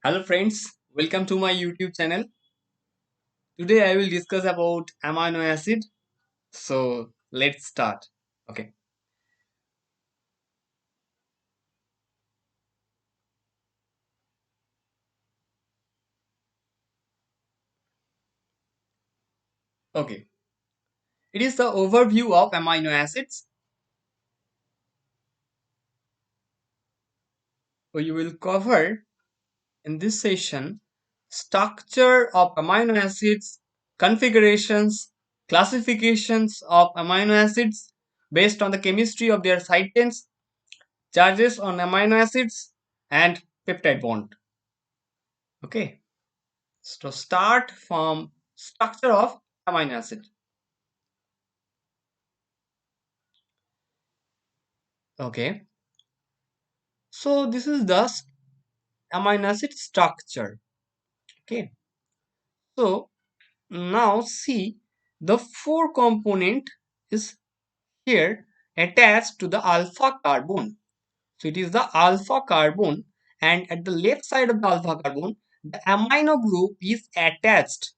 Hello friends, welcome to my YouTube channel. Today I will discuss about amino acid. So let's start. Okay. Okay. It is the overview of amino acids. We will cover in this session structure of amino acids, configurations, classifications of amino acids based on the chemistry of their side chains, charges on amino acids, and peptide bond. Okay. So start from structure of amino acid. Okay. So this is the amino acid structure. Okay. So now see the four component is here attached to the alpha carbon. So it is the alpha carbon, and at the left side of the alpha carbon the amino group is attached.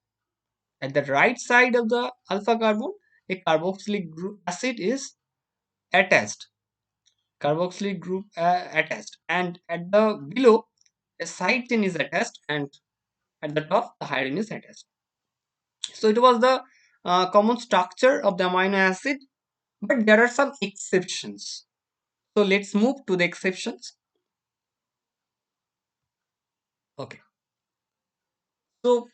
At the right side of the alpha carbon a carboxylic group acid is attached. Carboxylic group attached, and at the below a side chain is attached, and at the top the hydrogen is attached. So it was the common structure of the amino acid, but there are some exceptions. So let's move to the exceptions. Okay. So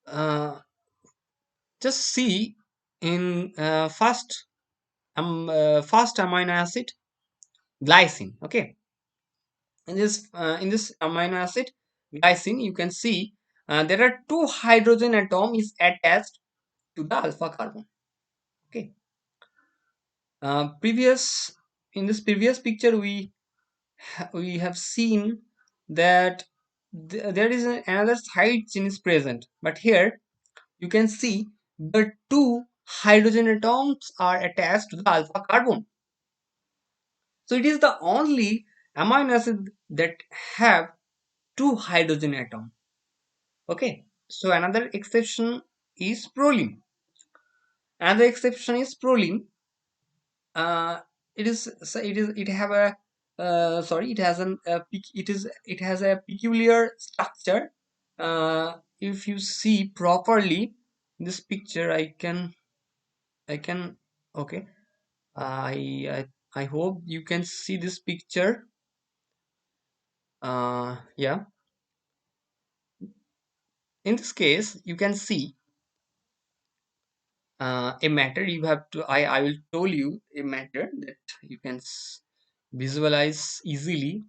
uh, just see in first amino acid glycine. Okay. In this amino acid glycine, you can see there are two hydrogen atoms attached to the alpha carbon. Okay. Previous In this previous picture we have seen that there is another side chain is present, but here you can see the two hydrogen atoms are attached to the alpha carbon. So it is the only amino acid that have two hydrogen atom. Okay. So another exception is proline. Another exception is proline. uh, it have a sorry, it has it has a peculiar structure. If you see properly in this picture, I can okay. I hope you can see this picture. Yeah, in this case you can see a matter. You have to I will tell you a matter that you can visualize easily.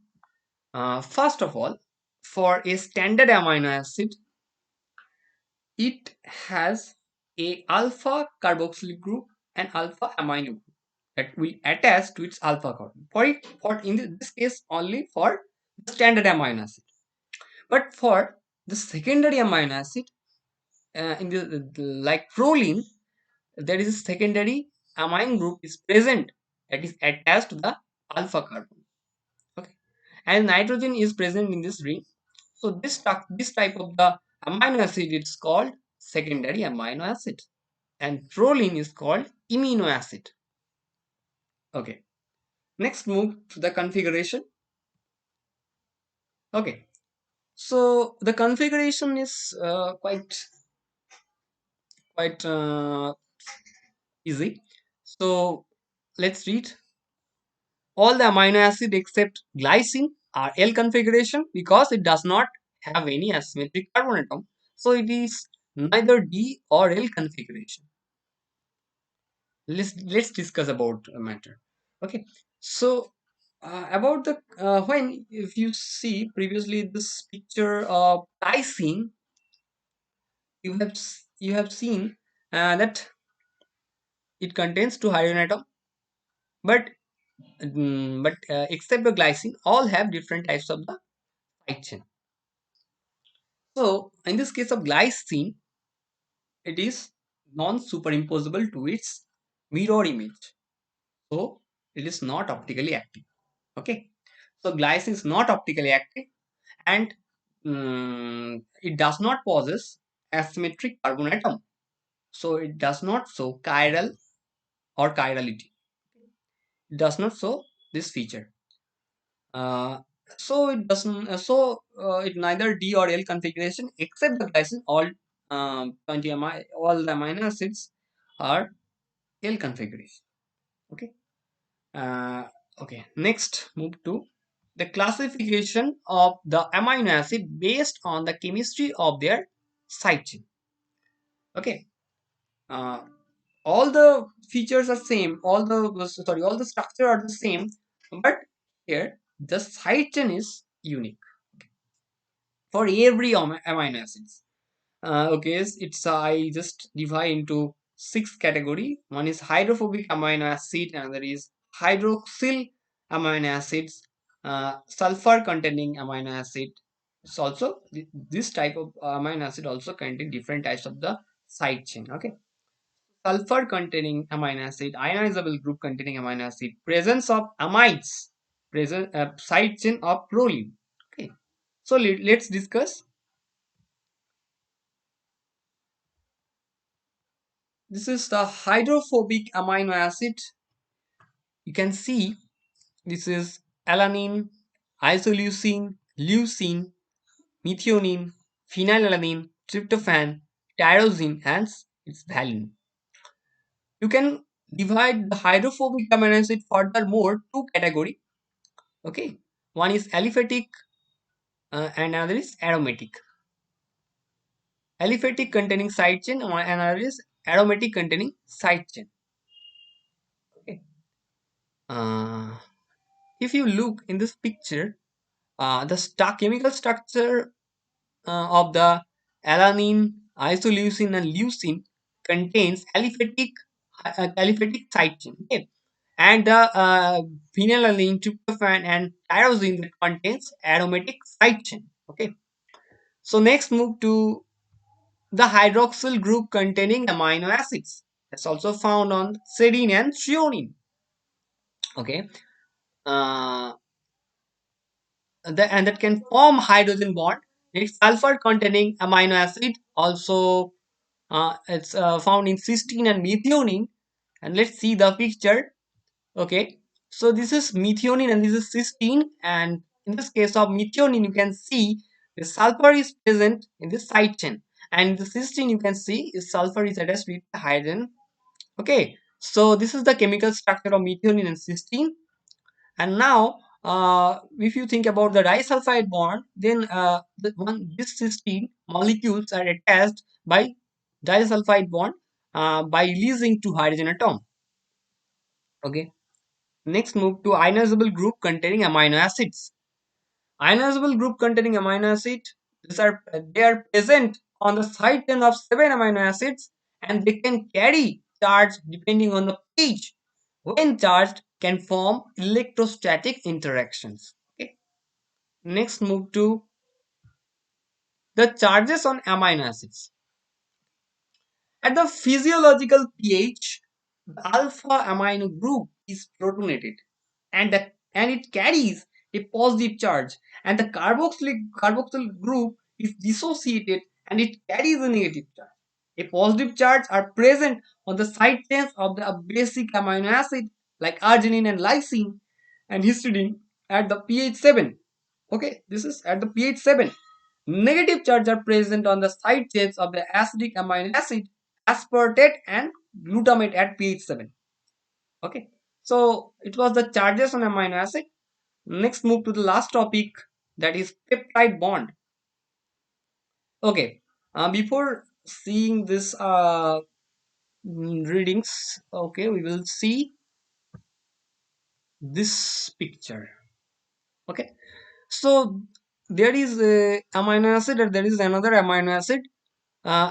First of all, for a standard amino acid, it has a alpha carboxylic group and alpha amino group that will attach to its alpha carbon. For in this case only for the standard amino acid. But for the secondary amino acid, in like proline, there is a secondary amine group is present that is attached to the alpha carbon. Okay, and nitrogen is present in this ring. So this type of the amino acid is called secondary amino acid, and proline is called amino acid. Okay, next move to the configuration. Okay, so the configuration is quite easy. So let's read. All the amino acid except glycine are L configuration because it does not have any asymmetric carbon atom. So it is neither D or L configuration. Let's discuss about a matter. Okay, so about the when if you see previously this picture of glycine, you have seen that it contains two hydrogen atom, but except the glycine, all have different types of the side chain. So in this case of glycine, it is non-superimposable to its mirror image. So it is not optically active. Okay. So glycine is not optically active, and it does not possess asymmetric carbon atom, so it does not show chiral or chirality. It does not show this feature. Uh, so it doesn't. It neither D or L configuration except the glycine. All 20 all the amino acids are L configuration. Okay. Uh, okay. Next, move to the classification of the amino acid based on the chemistry of their side chain. Okay. Uh, all the features are same. All the structure are the same, but here the side chain is unique for every amino acids. Okay, it's I just divide into six category. One is hydrophobic amino acid, another is hydroxyl amino acids, sulfur containing amino acid. It's also this type of amino acid also contain different types of the side chain. Okay, sulfur containing amino acid, ionizable group containing amino acid, presence of amides, present side chain of proline. Okay, so let's discuss. This is the hydrophobic amino acid. You can see this is alanine, isoleucine, leucine, methionine, phenylalanine, tryptophan, tyrosine, and its valine. You can divide the hydrophobic amino acid furthermore two category. Okay, one is aliphatic and another is aromatic. Aliphatic containing side chain and another is aromatic containing side chain. Okay. Uh, if you look in this picture, the chemical structure of the alanine, isoleucine, and leucine contains aliphatic side chain. Okay? And the phenylalanine, tryptophan, and tyrosine that contains aromatic side chain. Okay. So next move to the hydroxyl group containing amino acids. That's also found on serine and threonine. Okay. Uh, and that can form hydrogen bond. It's sulfur containing amino acid. Also, it's found in cysteine and methionine. And let's see the picture. Okay, so this is methionine and this is cysteine. And in this case of methionine, you can see the sulfur is present in the side chain. And the cysteine, you can see is sulfur is attached with the hydrogen. Okay, so this is the chemical structure of methionine and cysteine. And now, if you think about the disulfide bond, then this cysteine molecules are attached by disulfide bond by releasing two hydrogen atom. Okay. Next, move to ionizable group containing amino acids. Ionizable group containing amino acid, they are present on the side chain of seven amino acids, and they can carry charge depending on the pH. When charged, can form electrostatic interactions. Okay. Next, move to the charges on amino acids. At the physiological pH, the alpha amino group is protonated, and it carries a positive charge, and the carboxyl group is dissociated and it carries a negative charge. A positive charge are present on the side chains of the basic amino acid like arginine and lysine and histidine at the pH 7. Okay, this is at the pH 7. Negative charge are present on the side chains of the acidic amino acid aspartate and glutamate at pH 7. Okay, so it was the charges on amino acid. Next, move to the last topic, that is peptide bond. Okay, before seeing this readings, okay, we will see this picture. Okay, so there is a amino acid and there is another amino acid.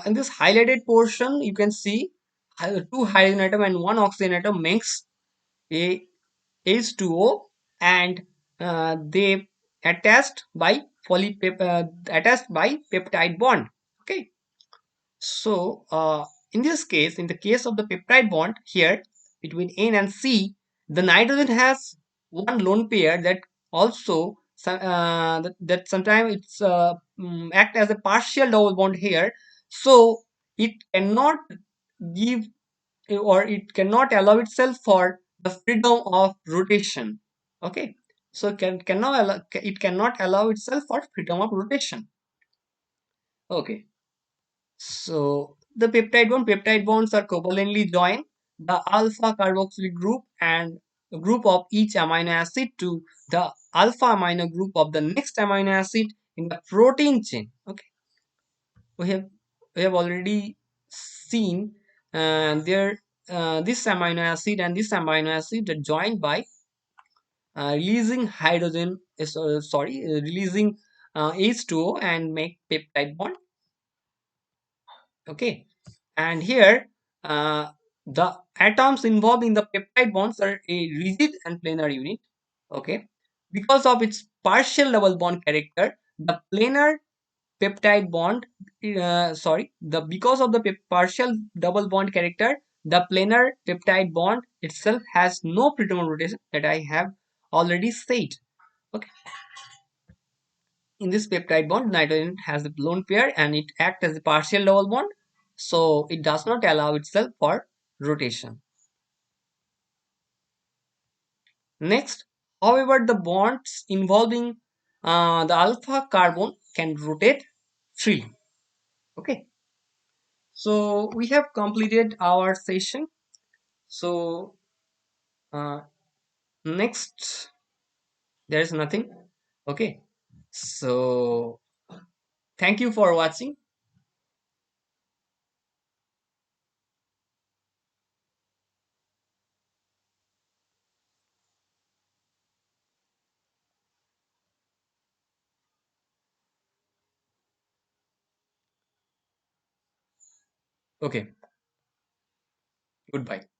In this highlighted portion, you can see two hydrogen atom and one oxygen atom makes a H2O, and they attached by attached by peptide bond. Okay, so in this case, in the case of the peptide bond here between N and C, the nitrogen has one lone pair that also that sometimes it's act as a partial double bond here, so it cannot give or it cannot allow itself for the freedom of rotation. Okay, so it cannot allow itself for freedom of rotation. Okay, so the peptide bonds are covalently joined the alpha carboxylic group and group of each amino acid to the alpha amino group of the next amino acid in the protein chain. Okay, we have we have already seen there this amino acid and this amino acid are joined by releasing hydrogen releasing H2O and make peptide bond. Okay, and here uh, the atoms involved in the peptide bonds are a rigid and planar unit. Okay, because of its partial double bond character, the planar peptide bond the because of the partial double bond character, the planar peptide bond itself has no preterm rotation that I have already said. Okay, in this peptide bond nitrogen has a lone pair and it acts as a partial double bond, so it does not allow itself for rotation. Next, however, the bonds involving the alpha carbon can rotate freely. Okay, so we have completed our session. So uh, next, there is nothing. Okay, so thank you for watching. Okay, goodbye.